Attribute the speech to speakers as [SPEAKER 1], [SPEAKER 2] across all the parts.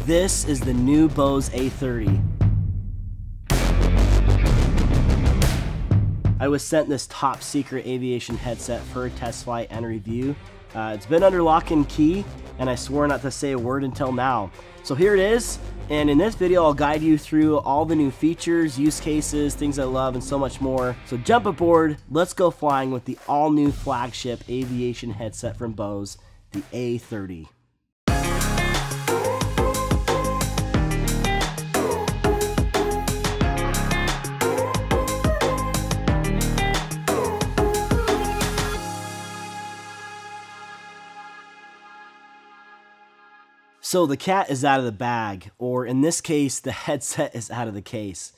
[SPEAKER 1] This is the new Bose A30. I was sent this top secret aviation headset for a test flight and review. It's been under lock and key, and I swore not to say a word until now. So here it is, and in this video I'll guide you through all the new features, use cases, things I love, and so much more. So jump aboard, let's go flying with the all-new flagship aviation headset from Bose, the A30. So the cat is out of the bag, or in this case, the headset is out of the case.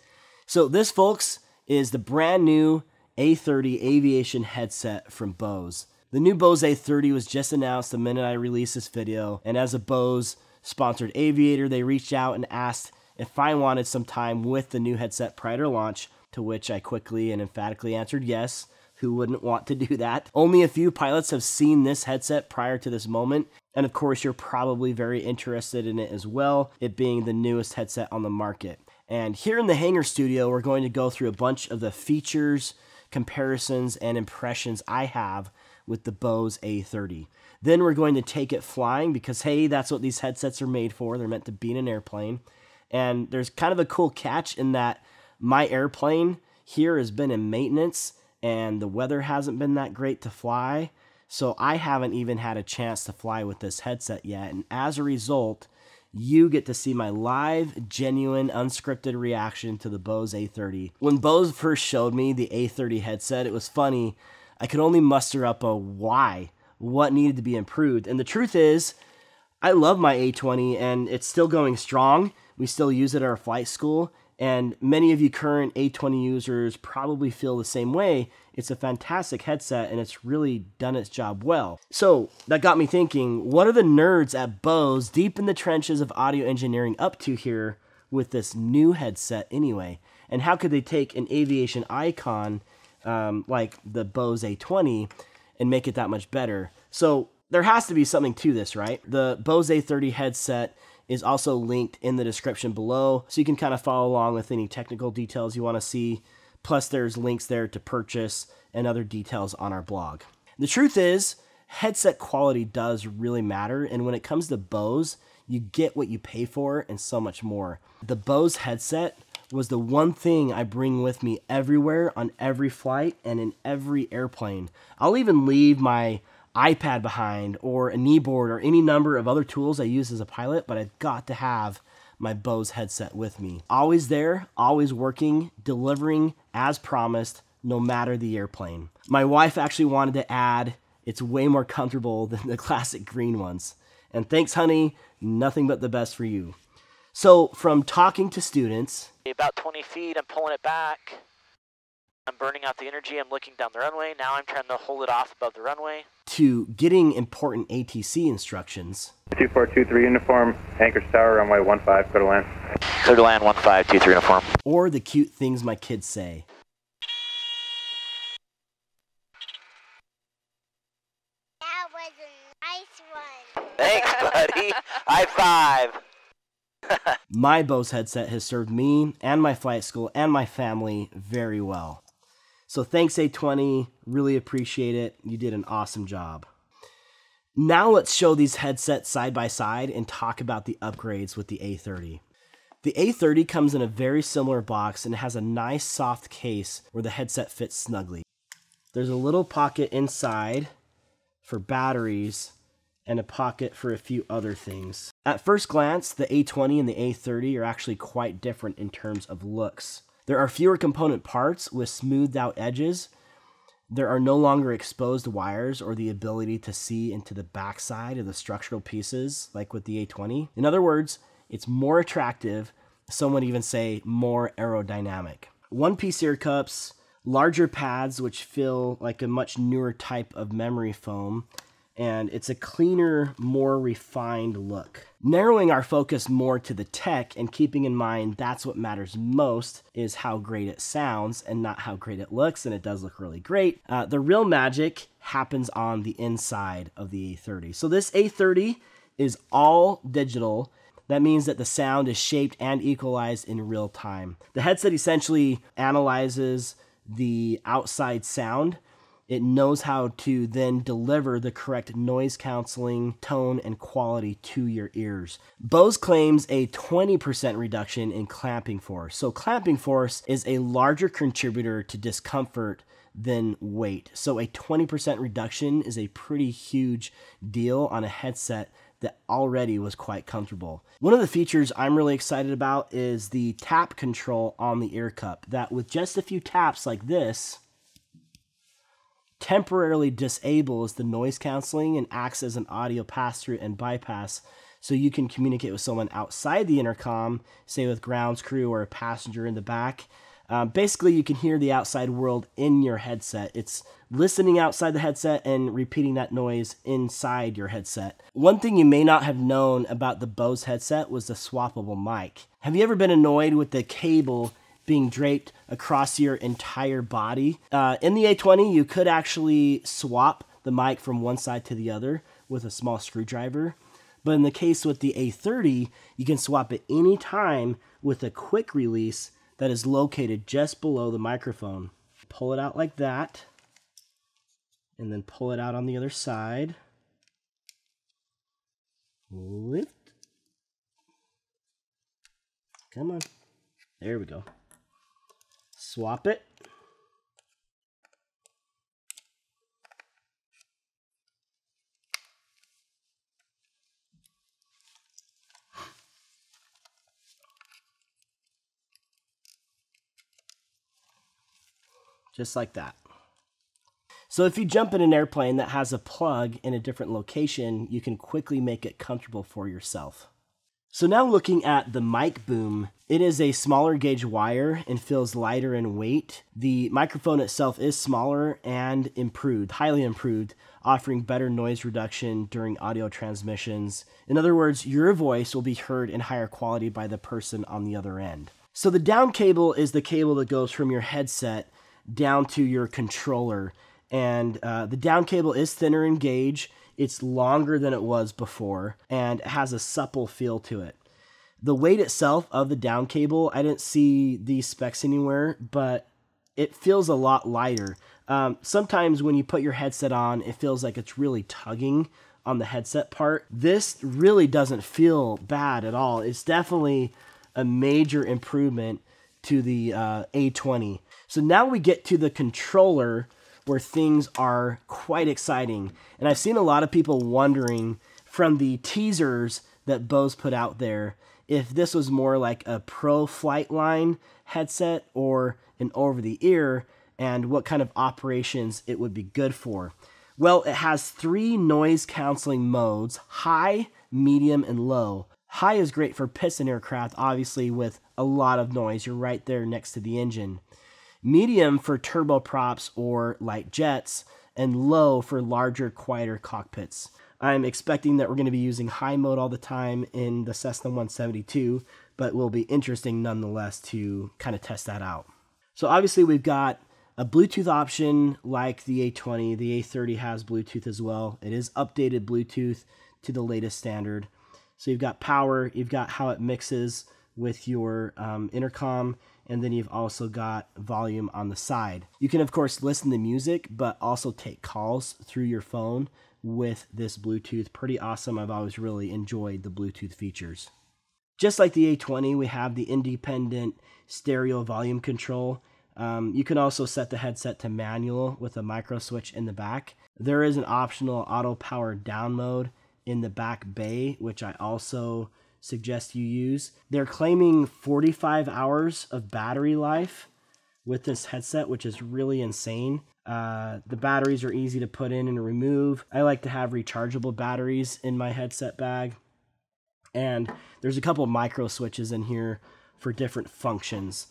[SPEAKER 1] So this, folks, is the brand new A30 aviation headset from Bose. The new Bose A30 was just announced the minute I released this video, and as a Bose sponsored aviator, they reached out and asked if I wanted some time with the new headset prior to launch, to which I quickly and emphatically answered yes. Who wouldn't want to do that? Only a few pilots have seen this headset prior to this moment, and of course you're probably very interested in it as well, it being the newest headset on the market. And here in the Hangar Studio, we're going to go through a bunch of the features, comparisons, and impressions I have with the Bose A30. Then we're going to take it flying because, hey, that's what these headsets are made for. They're meant to be in an airplane. And there's kind of a cool catch in that my airplane here has been in maintenance, and the weather hasn't been that great to fly, so I haven't even had a chance to fly with this headset yet, and as a result, you get to see my live, genuine, unscripted reaction to the Bose A30. When Bose first showed me the A30 headset, it was funny. I could only muster up a why, what needed to be improved, and the truth is, I love my A20, and it's still going strong. We still use it at our flight school, and many of you current A20 users probably feel the same way. It's a fantastic headset, and it's really done its job well. So that got me thinking, what are the nerds at Bose deep in the trenches of audio engineering up to here with this new headset anyway? And how could they take an aviation icon like the Bose A20 and make it that much better? So there has to be something to this, right? The Bose A30 headset is also linked in the description below, so you can kind of follow along with any technical details you want to see. Plus there's links there to purchase and other details on our blog. The truth is, headset quality does really matter, and when it comes to Bose, you get what you pay for and so much more. The Bose headset was the one thing I bring with me everywhere on every flight and in every airplane. I'll even leave my iPad behind, or a kneeboard, or any number of other tools I use as a pilot, but I've got to have my Bose headset with me. Always there, always working, delivering as promised, no matter the airplane. My wife actually wanted to add, it's way more comfortable than the classic green ones. And thanks, honey, nothing but the best for you. So from talking to students,
[SPEAKER 2] about 20 feet, I'm pulling it back. I'm burning out the energy, I'm looking down the runway. Now I'm trying to hold it off above the runway.
[SPEAKER 1] To getting important ATC instructions.
[SPEAKER 3] 2423 uniform, Anchorage Tower, runway 15, clear to land.
[SPEAKER 2] Clear to land, 1523 uniform.
[SPEAKER 1] Or the cute things my kids say.
[SPEAKER 4] That was a nice one.
[SPEAKER 2] Thanks, buddy. High five.
[SPEAKER 1] My Bose headset has served me and my flight school and my family very well. So thanks, A20, really appreciate it. You did an awesome job. Now let's show these headsets side by side and talk about the upgrades with the A30. The A30 comes in a very similar box and has a nice soft case where the headset fits snugly. There's a little pocket inside for batteries and a pocket for a few other things. At first glance, the A20 and the A30 are actually quite different in terms of looks. There are fewer component parts with smoothed out edges. There are no longer exposed wires or the ability to see into the backside of the structural pieces like with the A20. In other words, it's more attractive, some would even say more aerodynamic. One-piece ear cups, larger pads which feel like a much newer type of memory foam, and it's a cleaner, more refined look. Narrowing our focus more to the tech and keeping in mind that's what matters most is how great it sounds and not how great it looks, and it does look really great. The real magic happens on the inside of the A30. So this A30 is all digital, That means that the sound is shaped and equalized in real time. The headset essentially analyzes the outside sound. It knows how to then deliver the correct noise canceling, tone, and quality to your ears. Bose claims a 20% reduction in clamping force. So clamping force is a larger contributor to discomfort than weight. So a 20% reduction is a pretty huge deal on a headset that already was quite comfortable. One of the features I'm really excited about is the tap control on the ear cup, that with just a few taps like this, temporarily disables the noise canceling and acts as an audio pass-through and bypass, so you can communicate with someone outside the intercom, say with grounds crew or a passenger in the back. Basically, you can hear the outside world in your headset. It's listening outside the headset and repeating that noise inside your headset. One thing you may not have known about the Bose headset was the swappable mic. Have you ever been annoyed with the cable being draped across your entire body? In the A20, you could actually swap the mic from one side to the other with a small screwdriver. But in the case with the A30, you can swap it anytime with a quick release that is located just below the microphone. Pull it out like that, and then pull it out on the other side. Lift. Come on. There we go. Swap it. Just like that. So if you jump in an airplane that has a plug in a different location, you can quickly make it comfortable for yourself. So now looking at the mic boom, it is a smaller gauge wire and feels lighter in weight. The microphone itself is smaller and improved, highly improved, offering better noise reduction during audio transmissions. In other words, your voice will be heard in higher quality by the person on the other end. So the down cable is the cable that goes from your headset down to your controller, and the down cable is thinner in gauge. It's longer than it was before, and it has a supple feel to it. The weight itself of the down cable, I didn't see these specs anywhere, but it feels a lot lighter. Sometimes when you put your headset on, it feels like it's really tugging on the headset part. This really doesn't feel bad at all. It's definitely a major improvement to the A20. So now we get to the controller, where things are quite exciting. And I've seen a lot of people wondering from the teasers that Bose put out there if this was more like a pro flight line headset or an over-the-ear, and what kind of operations it would be good for. Well, it has 3 noise canceling modes: high, medium, and low. High is great for piston aircraft, obviously with a lot of noise. You're right there next to the engine. Medium for turboprops or light jets, and low for larger, quieter cockpits. I'm expecting that we're going to be using high mode all the time in the Cessna 172, but it will be interesting nonetheless to kind of test that out. So obviously we've got a Bluetooth option like the A20. The A30 has Bluetooth as well. It is updated Bluetooth to the latest standard. So you've got power, you've got how it mixes with your intercom, and then you've also got volume on the side. You can, of course, listen to music, but also take calls through your phone with this Bluetooth. Pretty awesome. I've always really enjoyed the Bluetooth features. Just like the A20, we have the independent stereo volume control. You can also set the headset to manual with a micro switch in the back. There is an optional auto power down mode in the back bay, which I also suggest you use. They're claiming 45 hours of battery life with this headset, which is really insane. The batteries are easy to put in and remove. I like to have rechargeable batteries in my headset bag. And there's a couple of micro switches in here for different functions.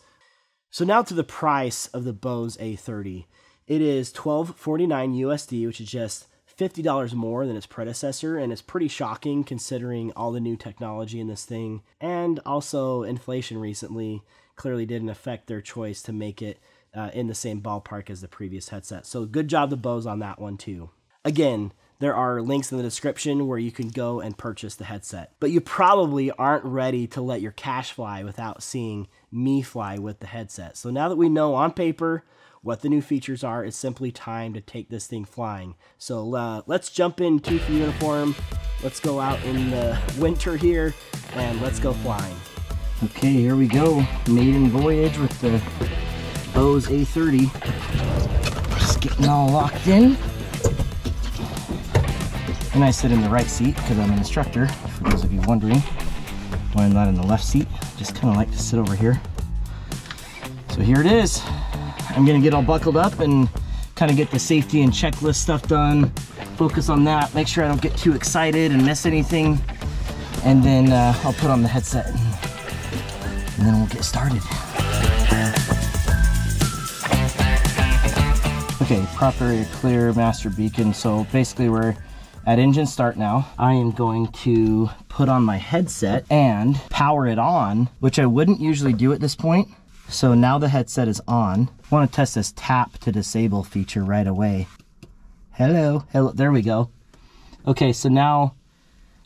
[SPEAKER 1] So now to the price of the Bose A30. It is $1249 USD, which is just $50 more than its predecessor, and it's pretty shocking considering all the new technology in this thing, and also inflation recently clearly didn't affect their choice to make it in the same ballpark as the previous headset. So good job to Bose on that one too. Again, there are links in the description where you can go and purchase the headset. But you probably aren't ready to let your cash fly without seeing me fly with the headset. So now that we know on paper what the new features are, it's simply time to take this thing flying. So let's jump in tooth uniform. Let's go out in the winter here and let's go flying. Okay, here we go. Maiden voyage with the Bose A30. Just getting all locked in. And I sit in the right seat because I'm an instructor, for those of you wondering why I'm not in the left seat. Just kind of like to sit over here. So here it is. I'm gonna get all buckled up and kind of get the safety and checklist stuff done. Focus on that, make sure I don't get too excited and miss anything. And then I'll put on the headset and then we'll get started. Okay, prop area clear, master beacon. So basically we're at engine start now. I am going to put on my headset and power it on, which I wouldn't usually do at this point. So now the headset is on. I want to test this tap to disable feature right away. Hello, hello, there we go. Okay, so now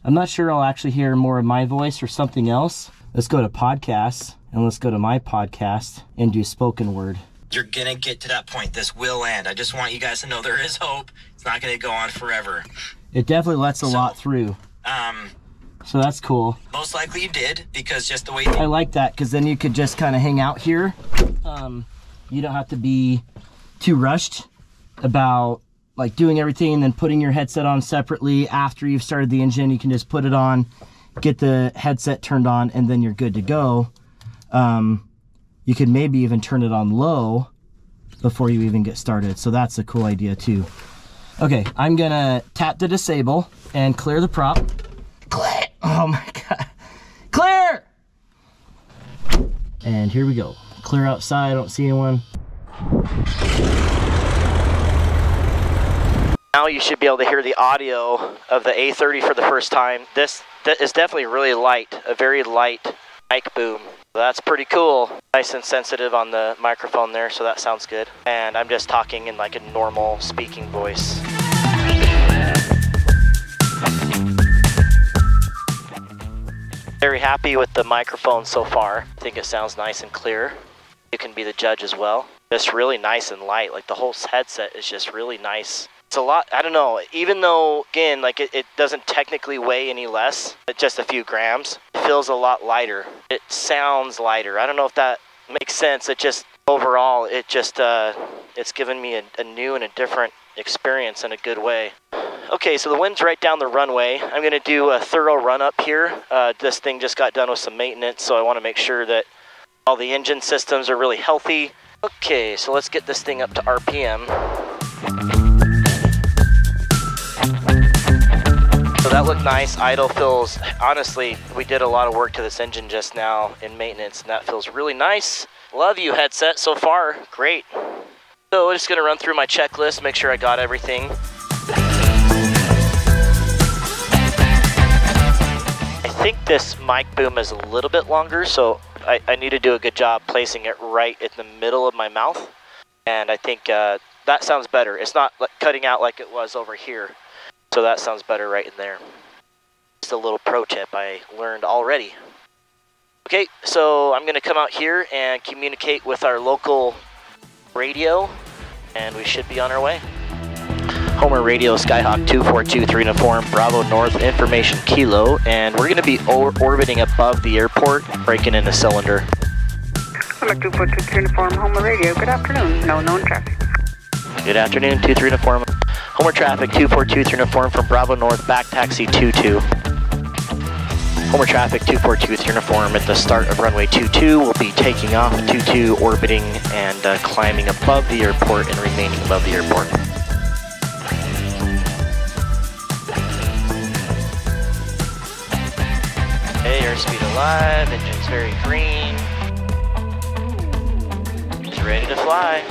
[SPEAKER 1] I'm not sure I'll actually hear more of my voice or something else. Let's go to podcasts and let's go to my podcast and do spoken word.
[SPEAKER 5] You're gonna get to that point. This will end. I just want you guys to know there is hope. It's not gonna go on forever.
[SPEAKER 1] It definitely lets a lot through. So that's cool.
[SPEAKER 5] Most likely you did, because just the way
[SPEAKER 1] I like that, because then you could just kind of hang out here. You don't have to be too rushed about like doing everything and then putting your headset on separately after you've started the engine. You can just put it on, get the headset turned on, and then you're good to go. You could maybe even turn it on low before you even get started. So that's a cool idea too. Okay, I'm gonna tap to disable and clear the prop. Clear! Oh my God. Clear! And here we go. Clear outside, I don't see anyone.
[SPEAKER 2] Now you should be able to hear the audio of the A30 for the first time. This is definitely really light, a very light mic boom. That's pretty cool. Nice and sensitive on the microphone there, so that sounds good. And I'm just talking in like a normal speaking voice. Very happy with the microphone so far. I think it sounds nice and clear. You can be the judge as well. Just really nice and light. Like the whole headset is just really nice. It's a lot, I don't know, even though, again, like it doesn't technically weigh any less, it's just a few grams, it feels a lot lighter. It sounds lighter. I don't know if that makes sense. It just, overall, it just, it's given me a new and a different experience in a good way. Okay, so the wind's right down the runway. I'm gonna do a thorough run up here. This thing just got done with some maintenance, so I wanna make sure that all the engine systems are really healthy. Okay, so let's get this thing up to RPM. So that looked nice. Idle feels, honestly, we did a lot of work to this engine just now in maintenance, and that feels really nice. Love you, headset, so far. Great. So I'm just gonna run through my checklist, make sure I got everything. I think this mic boom is a little bit longer, so I need to do a good job placing it right in the middle of my mouth. And I think that sounds better. It's not cutting out like it was over here. So that sounds better right in there. Just a little pro tip I learned already. Okay, so I'm gonna come out here and communicate with our local radio, and we should be on our way. Homer Radio, Skyhawk 2423 uniform, Bravo North, information Kilo, and we're gonna be orbiting above the airport, breaking in a cylinder.
[SPEAKER 6] Homer 2423 uniform, Homer Radio, good afternoon, no known traffic.
[SPEAKER 2] Good afternoon, 23 uniform. Homer traffic 2423 uniform from Bravo North, back taxi 22. Homer traffic 2423 uniform at the start of runway 22. We'll be taking off 22, orbiting and climbing above the airport and remaining above the airport. Okay, airspeed alive, engine's very green. It's ready to fly.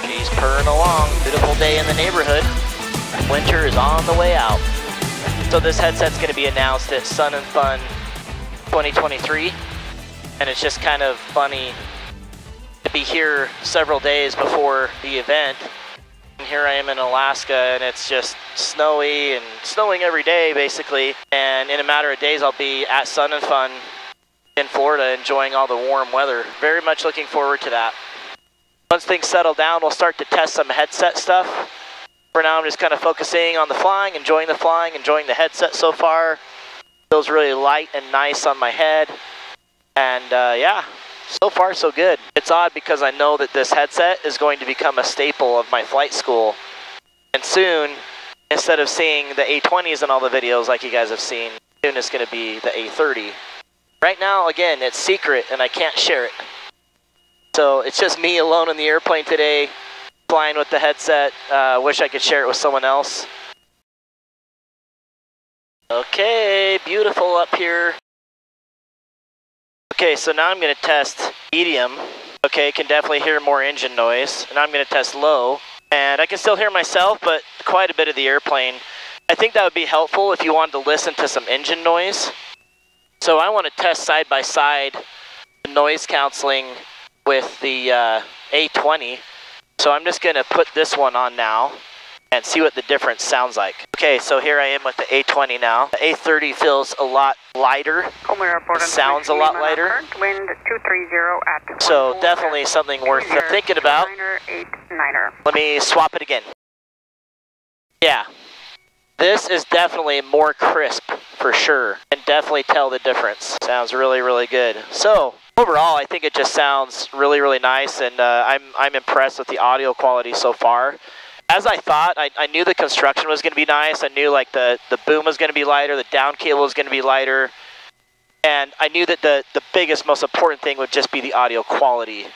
[SPEAKER 2] She's purring along. Beautiful day in the neighborhood. Winter is on the way out. So this headset's going to be announced at Sun and Fun 2023. And it's just kind of funny to be here several days before the event and here I am in Alaska, and it's just snowy and snowing every day, basically. And in a matter of days, I'll be at Sun and Fun in Florida, enjoying all the warm weather. Very much looking forward to that. Once things settle down, we'll start to test some headset stuff. For now, I'm just kind of focusing on the flying, enjoying the headset so far. Feels really light and nice on my head. And yeah, so far so good. It's odd because I know that this headset is going to become a staple of my flight school. And soon, instead of seeing the A20s in all the videos like you guys have seen, soon it's going to be the A30. Right now, again, it's secret and I can't share it. So it's just me alone in the airplane today, flying with the headset. Wish I could share it with someone else. Okay, beautiful up here. Okay, so now I'm going to test medium. Okay, can definitely hear more engine noise. And I'm going to test low. And I can still hear myself, but quite a bit of the airplane. I think that would be helpful if you wanted to listen to some engine noise. So I want to test side by side the noise canceling with the A20. So I'm just going to put this one on now and see what the difference sounds like. Okay, so here I am with the A20 now. The A30 feels a lot lighter. Sounds a lot lighter.
[SPEAKER 6] Wind 230 at
[SPEAKER 2] so definitely something worth thinking about. Let me swap it again. Yeah, this is definitely more crisp for sure. And definitely tell the difference. Sounds really, really good. So overall, I think it just sounds really, really nice, and I'm impressed with the audio quality so far. As I thought, I knew the construction was going to be nice. I knew like the boom was going to be lighter, the down cable was going to be lighter, and I knew that the biggest, most important thing would just be the audio quality.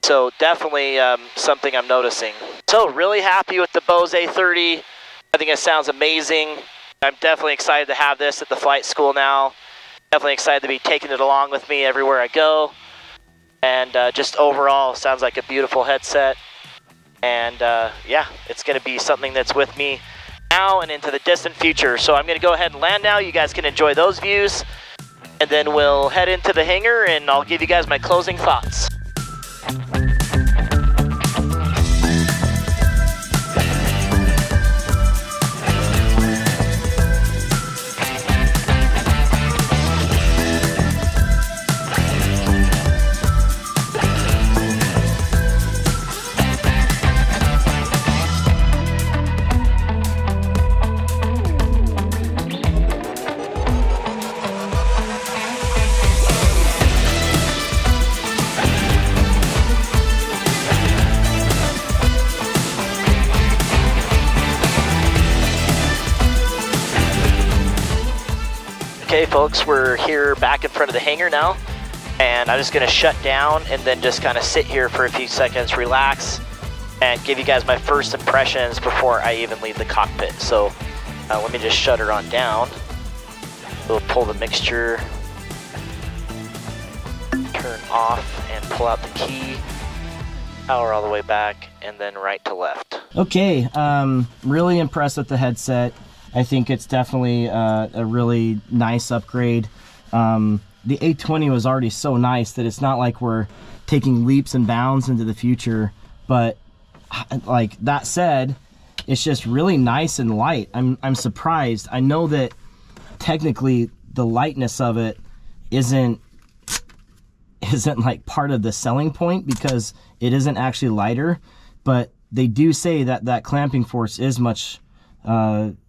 [SPEAKER 2] So definitely something I'm noticing. So really happy with the Bose A30. I think it sounds amazing. I'm definitely excited to have this at the flight school now. Definitely excited to be taking it along with me everywhere I go. And just overall, sounds like a beautiful headset. And yeah, it's going to be something that's with me now and into the distant future. So I'm going to go ahead and land now. You guys can enjoy those views. And then we'll head into the hangar and I'll give you guys my closing thoughts. Okay folks, we're here back in front of the hangar now, and I'm just going to shut down and then just kind of sit here for a few seconds, relax, and give you guys my first impressions before I even leave the cockpit. So let me just shut her on down. We'll pull the mixture, turn off, and pull out the key, power all the way back, and then right to left.
[SPEAKER 1] Okay, really impressed with the headset. I think it's definitely a really nice upgrade. The A20 was already so nice that it's not like we're taking leaps and bounds into the future. But like that said, it's just really nice and light. I'm surprised. I know that technically the lightness of it isn't like part of the selling point because it isn't actually lighter. But they do say that that clamping force is much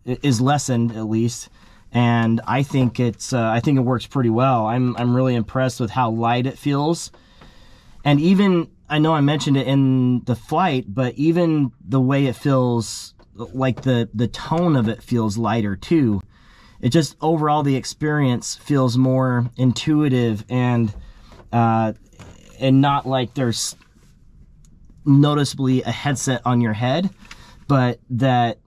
[SPEAKER 1] is lessened at least, and I think it's I think it works pretty well. I'm really impressed with how light it feels, and even I know I mentioned it in the flight, but even the way it feels, like the tone of it feels lighter too. It just overall the experience feels more intuitive and not like there's noticeably a headset on your head, but that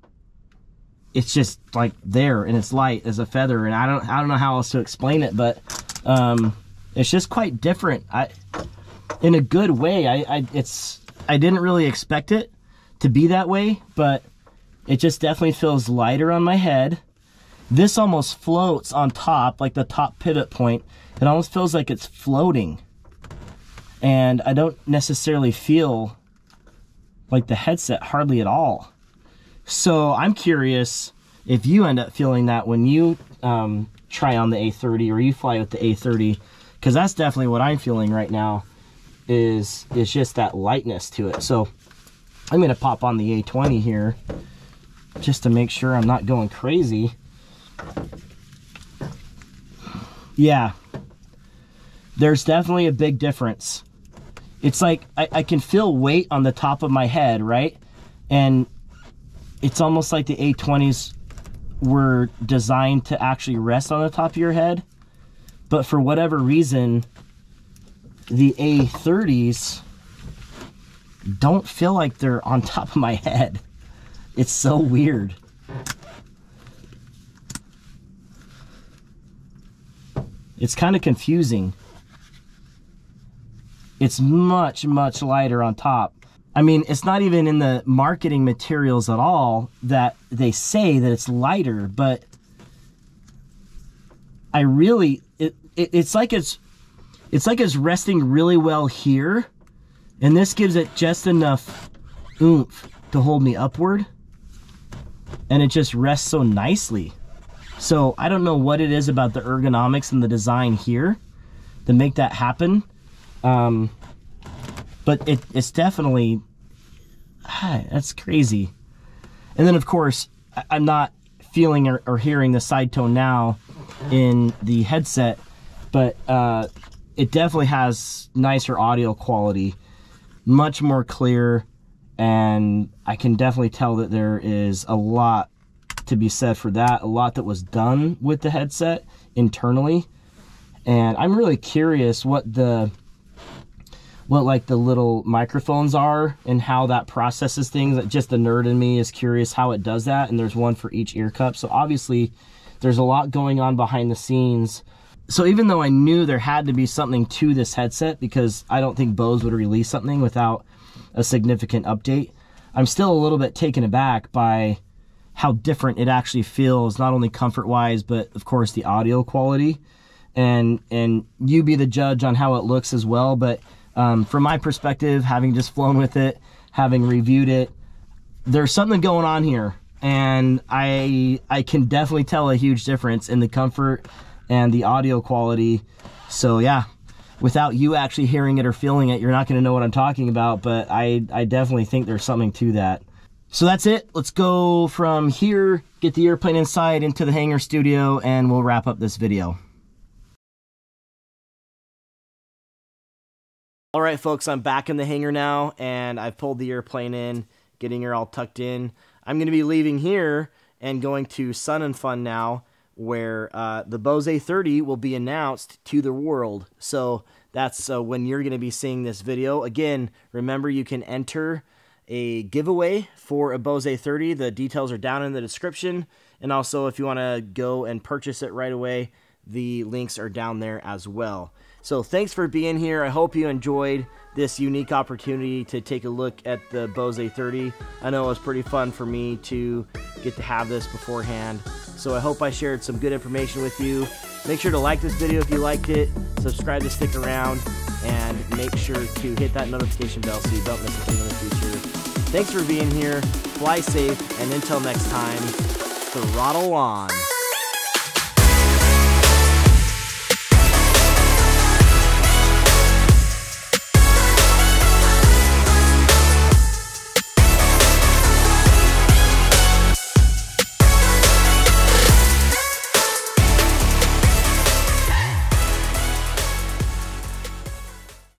[SPEAKER 1] it's just like there and it's light as a feather, and I don't know how else to explain it, but it's just quite different. In a good way. I didn't really expect it to be that way, but it just definitely feels lighter on my head. This almost floats on top, like the top pivot point. It almost feels like it's floating, and I don't necessarily feel like the headset hardly at all. So I'm curious if you end up feeling that when you try on the A30 or you fly with the A30, because that's definitely what I'm feeling right now, is just that lightness to it. So I'm going to pop on the A20 here just to make sure I'm not going crazy. Yeah, there's definitely a big difference. It's like I can feel weight on the top of my head, right? And it's almost like the A20s were designed to actually rest on the top of your head. But for whatever reason, the A30s don't feel like they're on top of my head. It's so weird. It's kind of confusing. It's much, much lighter on top. I mean, it's not even in the marketing materials at all that they say that it's lighter, but I really, it's like it's resting really well here, and this gives it just enough oomph to hold me upward, and it just rests so nicely. So I don't know what it is about the ergonomics and the design here to make that happen. But it's definitely, that's crazy. And then of course, I'm not feeling or hearing the side tone now in the headset, but it definitely has nicer audio quality, much more clear, and I can definitely tell that there is a lot to be said for that, a lot that was done with the headset internally. And I'm really curious what like the little microphones are and how that processes things. Just the nerd in me is curious how it does that, and there's one for each ear cup. So obviously there's a lot going on behind the scenes. So even though I knew there had to be something to this headset, because I don't think Bose would release something without a significant update, I'm still a little bit taken aback by how different it actually feels, not only comfort wise, but of course the audio quality. And you be the judge on how it looks as well. But from my perspective, having just flown with it, having reviewed it, there's something going on here, and I can definitely tell a huge difference in the comfort and the audio quality. So yeah, without you actually hearing it or feeling it, you're not going to know what I'm talking about, but I definitely think there's something to that. So that's it. Let's go from here, get the airplane inside into the hangar studio, and we'll wrap up this video. All right, folks, I'm back in the hangar now, and I've pulled the airplane in, getting her all tucked in. I'm going to be leaving here and going to Sun and Fun now, where the Bose A30 will be announced to the world. So that's when you're going to be seeing this video. Again, remember, you can enter a giveaway for a Bose A30. The details are down in the description. And also, if you want to go and purchase it right away, the links are down there as well. So thanks for being here. I hope you enjoyed this unique opportunity to take a look at the Bose A30. I know it was pretty fun for me to get to have this beforehand. So I hope I shared some good information with you. Make sure to like this video if you liked it, subscribe to stick around, and make sure to hit that notification bell so you don't miss a thing in the future. Thanks for being here. Fly safe, and until next time, throttle on.